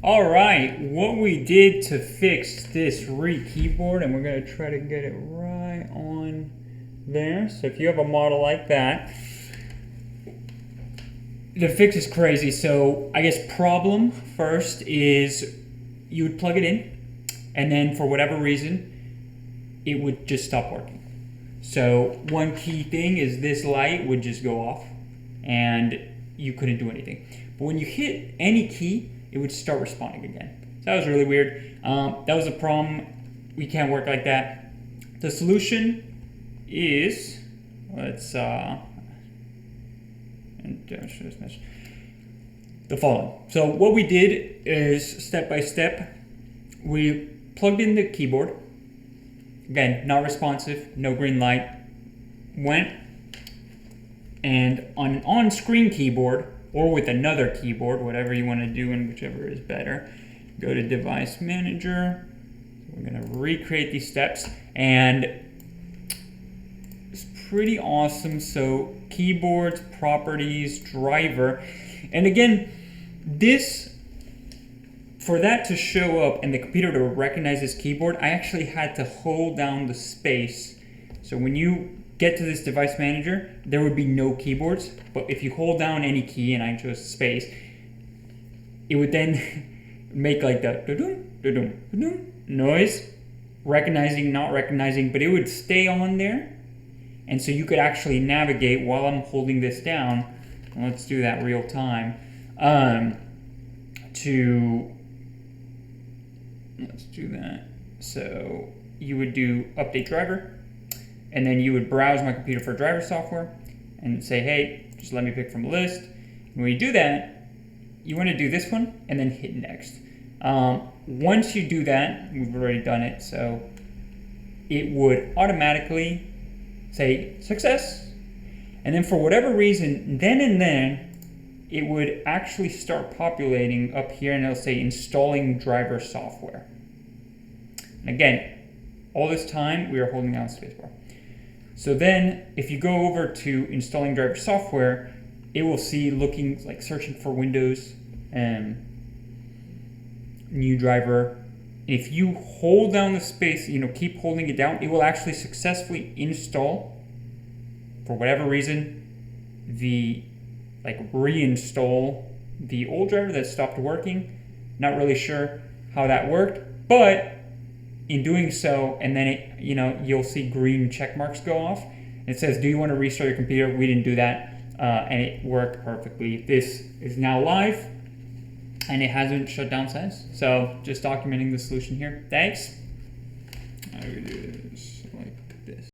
All right, what we did to fix this keyboard, and we're gonna try to get it right on there. So if you have a model like that, the fix is crazy. So I guess problem first is you would plug it in, and then for whatever reason, it would just stop working. So one key thing is this light would just go off, and you couldn't do anything. But when you hit any key, it would start responding again. So that was really weird. That was a problem. We can't work like that. The solution is, let's the following. So what we did is step by step, we plugged in the keyboard. Again, not responsive, no green light. Went, and on an on-screen keyboard, or with another keyboard, whatever you want to do and whichever is better, go to Device Manager. We're going to recreate these steps, and it's pretty awesome. So keyboards, properties, driver, and again, this, for that to show up and the computer to recognize this keyboard, I actually had to hold down the space. So when you get to this device manager, there would be no keyboards, but if you hold down any key, and I chose space, it would then make like the doo-doo, doo-doo, doo-doo noise, recognizing, not recognizing, but it would stay on there, and so you could actually navigate while I'm holding this down. And let's do that real time. Let's do that. So you would do update driver, and then you would browse my computer for driver software and say, hey, just let me pick from a list. And when you do that, you want to do this one and then hit next. Once you do that, we've already done it, so it would automatically say success. And then for whatever reason, then and there, it would actually start populating up here, and it'll say installing driver software. And again, all this time we are holding down spacebar. So then if you go over to installing driver software, it will see looking like searching for Windows and new driver. If you hold down the space, keep holding it down, it will actually successfully install, for whatever reason, reinstall the old driver that stopped working. Not really sure how that worked, but in doing so, and then it, you'll see green check marks go off. It says, do you want to restart your computer? We didn't do that, and it worked perfectly. This is now live, and it hasn't shut down since. So just documenting the solution here. Thanks. I will do this like this.